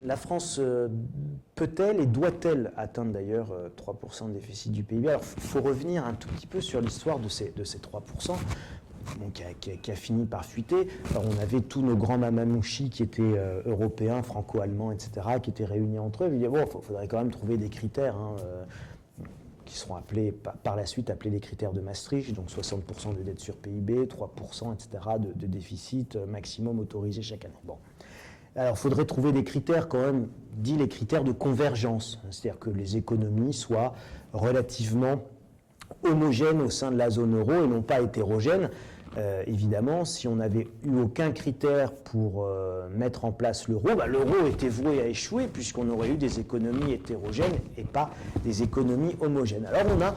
la France peut-elle et doit-elle atteindre d'ailleurs 3% de déficit du PIB? Alors, il faut revenir un tout petit peu sur l'histoire de ces 3%. Bon, qui a fini par fuiter. Alors, on avait tous nos grands mamamouchis qui étaient européens, franco-allemands, etc., qui étaient réunis entre eux. Ils disaient, bon, il faudrait quand même trouver des critères qui seront appelés par la suite appelés les critères de Maastricht, donc 60% de dette sur PIB, 3%, etc., de déficit maximum autorisé chaque année. Bon. Alors, il faudrait trouver des critères quand même, dit les critères de convergence, c'est-à-dire que les économies soient relativement homogènes au sein de la zone euro et non pas hétérogènes. Évidemment, si on n'avait eu aucun critère pour mettre en place l'euro, l'euro était voué à échouer puisqu'on aurait eu des économies hétérogènes et pas des économies homogènes. Alors on a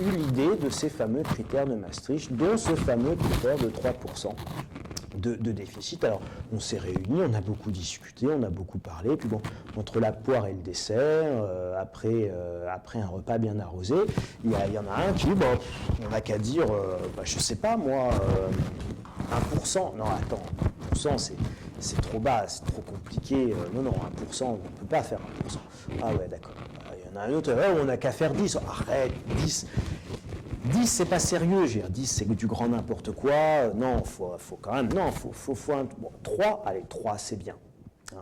eu l'idée de ces fameux critères de Maastricht, dont ce fameux critère de 3% de déficit. Alors on s'est réunis, on a beaucoup discuté, on a beaucoup parlé, puis bon, entre la poire et le dessert, après un repas bien arrosé, il y en a un qui dit, bon, on n'a qu'à dire, je sais pas moi, 1%, non attends, 1% c'est trop bas, c'est trop compliqué, non, 1%, on ne peut pas faire 1%. Ah ouais, d'accord. Il y en a un autre, on n'a qu'à faire 10, arrête, 10, c'est pas sérieux, 10 c'est du grand n'importe quoi, non, faut quand même, non, faut 3, allez, 3 c'est bien,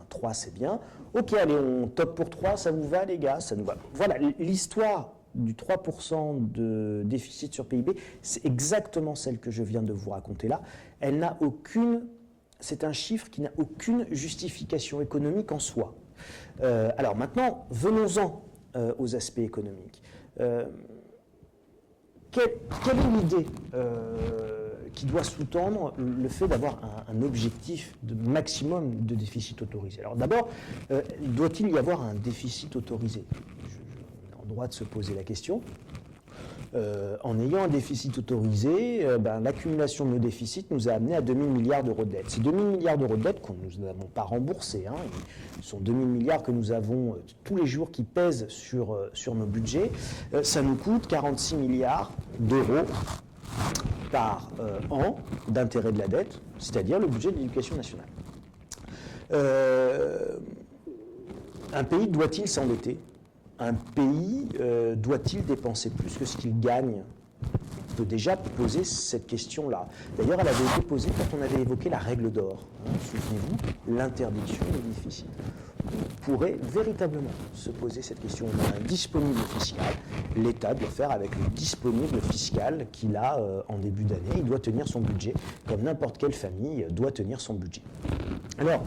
3 c'est bien, ok, allez, on top pour 3, ça vous va les gars, ça nous va. Voilà, l'histoire du 3% de déficit sur PIB, c'est exactement celle que je viens de vous raconter là, elle n'a aucune, c'est un chiffre qui n'a aucune justification économique en soi. Alors maintenant, venons-en aux aspects économiques. Quelle est l'idée qui doit sous-tendre le fait d'avoir un objectif de maximum de déficit autorisé? Alors d'abord, doit-il y avoir un déficit autorisé? On a le droit de se poser la question. En ayant un déficit autorisé, l'accumulation de nos déficits nous a amené à 2000 milliards d'euros de dette. Ces 2000 milliards d'euros de dette qu'on nous n'avons pas remboursés, ce sont 2000 milliards que nous avons tous les jours qui pèsent sur nos budgets, ça nous coûte 46 milliards d'euros par an d'intérêt de la dette, c'est-à-dire le budget de l'éducation nationale. Un pays doit-il s'endetter? Un pays doit-il dépenser plus que ce qu'il gagne? On peut déjà poser cette question-là. D'ailleurs, elle avait été posée quand on avait évoqué la règle d'or. Souvenez-vous, l'interdiction des déficits. On pourrait véritablement se poser cette question. On a un disponible fiscal. L'État doit faire avec le disponible fiscal qu'il a en début d'année. Il doit tenir son budget, comme n'importe quelle famille doit tenir son budget. Alors,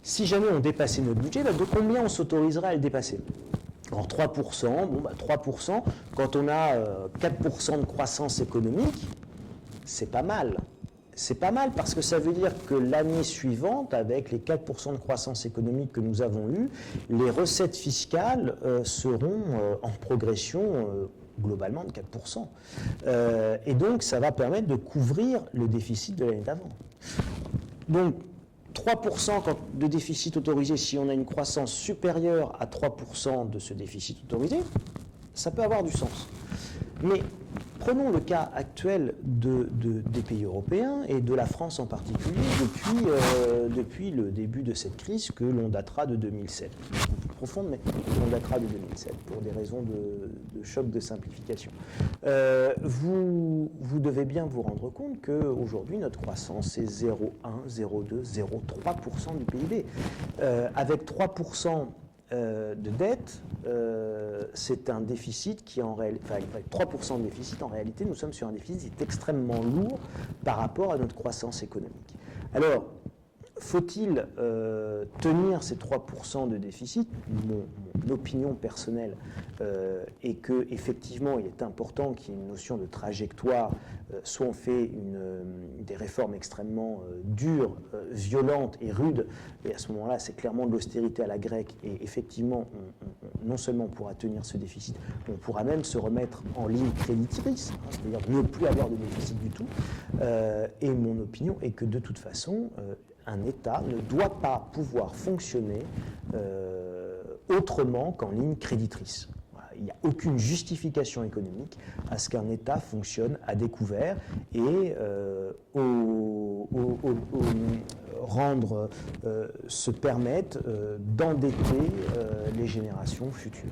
si jamais on dépassait notre budget, de combien on s'autoriserait à le dépasser? Alors 3%, 3%, quand on a 4% de croissance économique, c'est pas mal. C'est pas mal parce que ça veut dire que l'année suivante, avec les 4% de croissance économique que nous avons eus, les recettes fiscales seront en progression globalement de 4%. Et donc ça va permettre de couvrir le déficit de l'année d'avant. Donc 3% de déficit autorisé, si on a une croissance supérieure à 3% de ce déficit autorisé, ça peut avoir du sens. Mais prenons le cas actuel des pays européens et de la France en particulier depuis le début de cette crise que l'on datera de 2007. C'est beaucoup plus profonde, mais on datera de 2007 pour des raisons de choc de simplification. Vous devez bien vous rendre compte qu'aujourd'hui, notre croissance est 0,1, 0,2, 0,3% du PIB. Avec 3% de dette, c'est un déficit qui en réalité, avec 3% de déficit, en réalité, nous sommes sur un déficit qui est extrêmement lourd par rapport à notre croissance économique. Alors, faut-il tenir ces 3% de déficit? Mon opinion personnelle est qu'effectivement, il est important qu'il y ait une notion de trajectoire. Soit on fait des réformes extrêmement dures, violentes et rudes, et à ce moment-là, c'est clairement de l'austérité à la grecque, et effectivement, non seulement on pourra tenir ce déficit, mais on pourra même se remettre en ligne créditrice, c'est-à-dire ne plus avoir de déficit du tout. Et mon opinion est que de toute façon, un État ne doit pas pouvoir fonctionner autrement qu'en ligne créditrice. Voilà. il n'y a aucune justification économique à ce qu'un État fonctionne à découvert et se permette d'endetter les générations futures.